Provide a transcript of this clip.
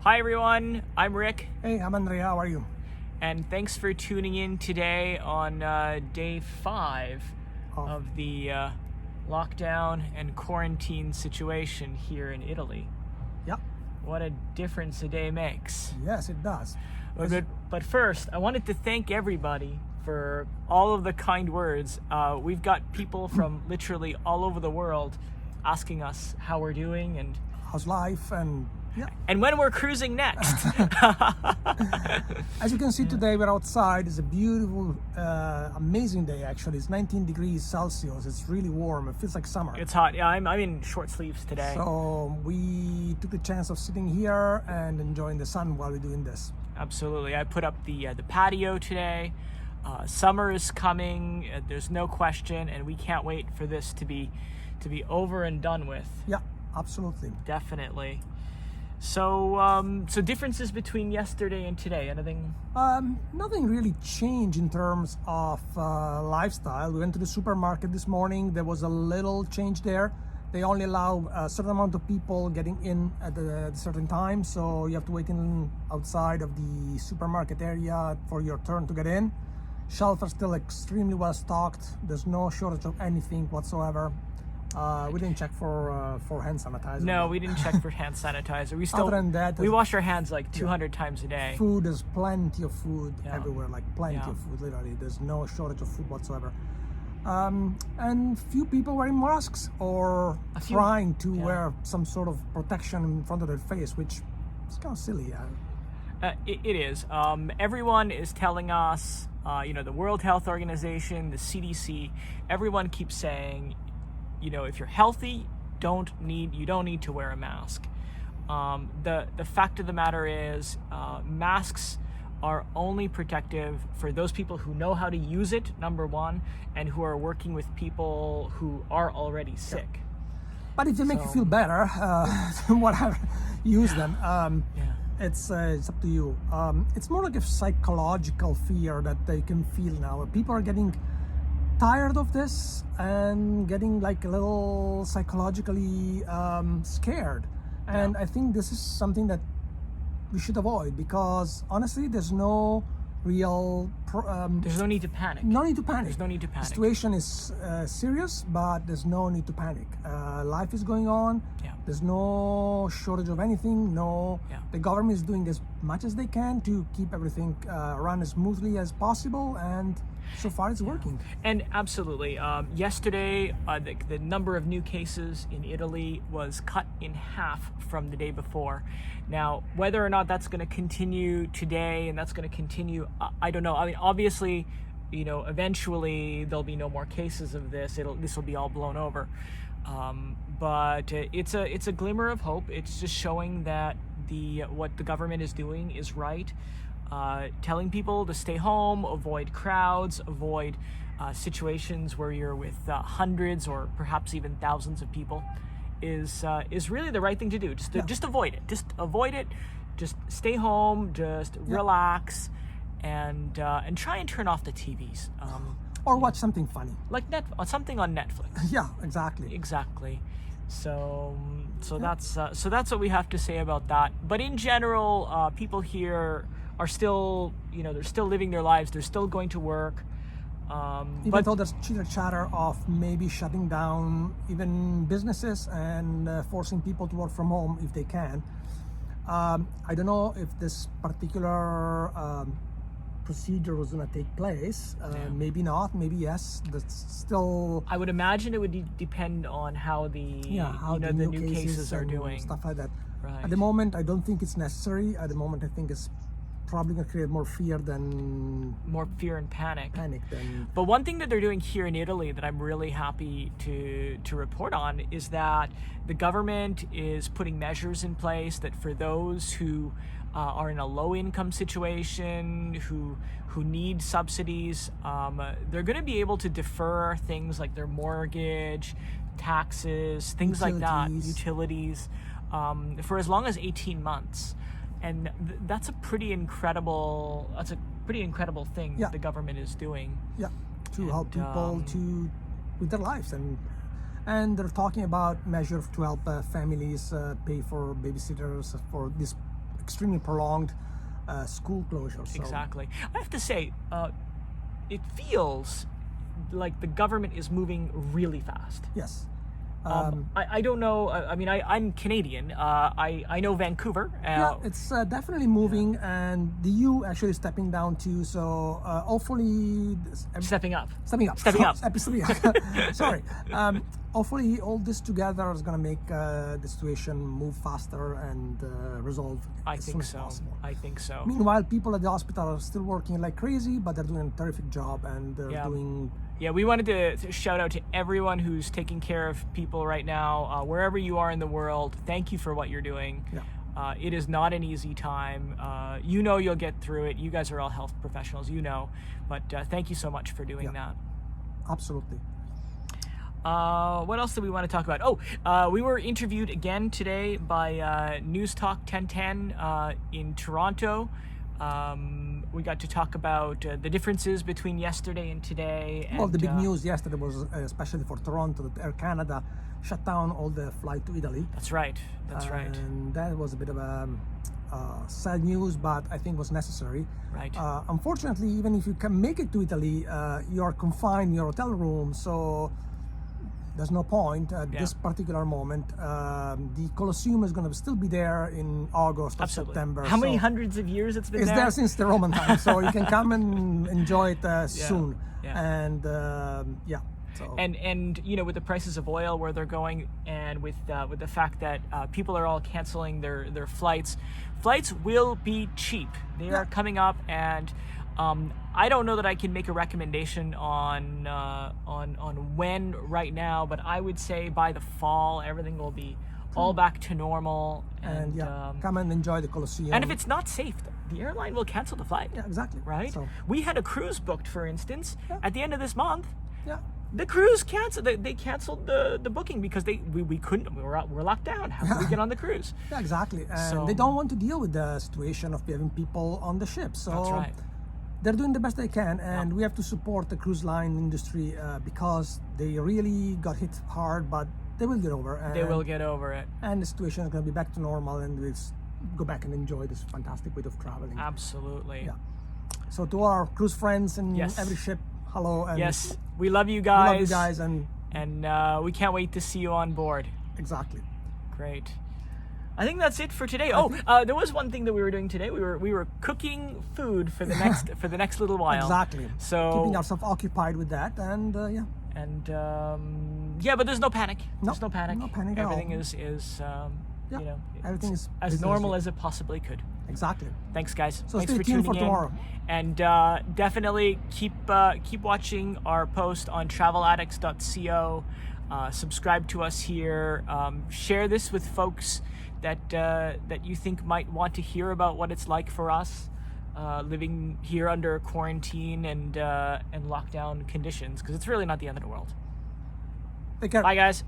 Hi everyone, I'm Rick, Hey, I'm Andrea. How are you? and thanks for tuning in today on day 5 Oh. of the lockdown and quarantine situation here in Italy. Yeah. What a difference a day makes. Yes, it does. But first, I wanted to thank everybody for all of the kind words. We've got people from literally all over the world asking us how we're doing and How's life? And yeah. when we're cruising next. As you can see today, we're outside. It's a beautiful, amazing day. Actually, it's 19 degrees Celsius. It's really warm. It feels like summer. It's hot. Yeah, I'm in short sleeves today. So we took the chance of sitting here and enjoying the sun while we're doing this. Absolutely. I put up the patio today. Summer is coming. There's no question, and we can't wait for this to be over and done with. Yeah, absolutely. Definitely. So differences between yesterday and today. Anything? Nothing really changed in terms of lifestyle. We went to the supermarket this morning. There was a little change there. They only allow a certain amount of people getting in at a certain time, so you have to wait outside of the supermarket area for your turn to get in. Shelves are still extremely well stocked. There's no shortage of anything whatsoever. We didn't check for hand sanitizer. No, we didn't check for hand sanitizer. We still Other than that, we wash our hands like 200 times a day. Food, there's plenty of food everywhere, like plenty Yeah. of food, literally. There's no shortage of food whatsoever. And few people wearing masks or trying to wear some sort of protection in front of their face, which is kind of silly. It is. Everyone is telling us, the World Health Organization, the CDC, everyone keeps saying, if you're healthy, you don't need to wear a mask. The fact of the matter is, masks are only protective for those people who know how to use it, number one, and who are working with people who are already sick. But if they make you feel better, whatever, use them. It's up to you. It's more like a psychological fear that they can feel now. People are getting tired of this and getting like a little psychologically scared. And I think this is something that we should avoid, because honestly, there's no real there's no need to panic. No need to panic. There's no need to panic. The situation is serious, but there's no need to panic. Life is going on. Yeah. There's no shortage of anything. The government is doing as much as they can to keep everything run as smoothly as possible, and so far it's working. And absolutely, yesterday the number of new cases in Italy was cut in half from the day before. Now, whether or not that's going to continue today and that's going to continue, I don't know. I mean, obviously, eventually there'll be no more cases of this. This will be all blown over. But it's a glimmer of hope. It's just showing that what the government is doing is right. Telling people to stay home, avoid crowds, avoid situations where you're with hundreds or perhaps even thousands of people is really the right thing to do. Just avoid it. Just avoid it. Just stay home. Just relax, and try and turn off the TVs. Or watch something funny, like something on Netflix. Yeah, exactly. Exactly. So that's what we have to say about that. But in general, people here are still, they're still living their lives. They're still going to work. Even though there's chatter of maybe shutting down even businesses and forcing people to work from home if they can. I don't know if this particular procedure was going to take place. Maybe not, maybe yes. That's still, I would imagine it would depend on how the new cases are doing, stuff like that. Right. At the moment, I don't think it's necessary. At the moment, I think it's probably going to create more fear and panic. But one thing that they're doing here in Italy that I'm really happy to report on is that the government is putting measures in place that for those who are in a low-income situation, who need subsidies, they're going to be able to defer things like their mortgage, taxes, things like that, utilities, for as long as 18 months. And that's a pretty incredible thing that the government is doing. Yeah, to help people with their lives, and they're talking about measures to help families pay for babysitters for this extremely prolonged school closure. So. Exactly. I have to say, it feels like the government is moving really fast. Yes. I don't know. I mean, I'm Canadian. I know Vancouver. Yeah, it's definitely moving, and the EU actually stepping down too. So hopefully, Stepping up. stepping up. Stepping up. Stepping up. Sorry. Hopefully, all this together is going to make the situation move faster and resolve as soon as possible. I think so. Meanwhile, people at the hospital are still working like crazy, but they're doing a terrific job, and they're doing. Yeah, we wanted to shout out to everyone who's taking care of people right now, wherever you are in the world. Thank you for what you're doing. Yeah. It is not an easy time. You know you'll get through it. You guys are all health professionals, you know. But thank you so much for doing that. Absolutely. What else do we want to talk about? Oh, we were interviewed again today by News Talk 1010 in Toronto. We got to talk about the differences between yesterday and today. And, well, the big news yesterday was, especially for Toronto, that Air Canada shut down all the flight to Italy. That's right. That's right. And that was a bit of a sad news, but I think was necessary. Right. Unfortunately, even if you can make it to Italy, you are confined in your hotel room, so there's no point at this particular moment. The Colosseum is going to still be there in August or September. How many hundreds of years it's been there? It's there since the Roman times, so you can come and enjoy it soon. Yeah. And So. And you know, with the prices of oil where they're going, and with the fact that people are all canceling their flights will be cheap. They are coming up, and I don't know that I can make a recommendation on when right now, but I would say by the fall everything will be all back to normal. And come and enjoy the Colosseum. And if it's not safe, the airline will cancel the flight. Yeah, exactly. Right. So. We had a cruise booked, for instance, at the end of this month. Yeah. The cruise canceled. They canceled the booking because we couldn't. We were locked down. How could we get on the cruise? Yeah, exactly. And they don't want to deal with the situation of having people on the ship. So that's right. They're doing the best they can, and we have to support the cruise line industry because they really got hit hard, but they will get over. They will get over it. And the situation is going to be back to normal, and we'll go back and enjoy this fantastic way of traveling. Absolutely. Yeah. So to our cruise friends and every ship, hello. And yes, we love you guys. We love you guys, and we can't wait to see you on board. Exactly. Great. I think that's it for today. There was one thing that we were doing today. We were cooking food for the next little while. Exactly. So keeping ourselves occupied with that, and but there's no panic. There's no panic. No panic at all. Everything is you know, everything is as normal as it possibly could. Exactly. Thanks, guys. So Thanks stay for tuned tuning for tomorrow. And definitely keep watching our post on traveladdicts.co. Subscribe to us here. Share this with folks that you think might want to hear about what it's like for us living here under quarantine and lockdown conditions, because it's really not the end of the world. Take care. Bye, guys.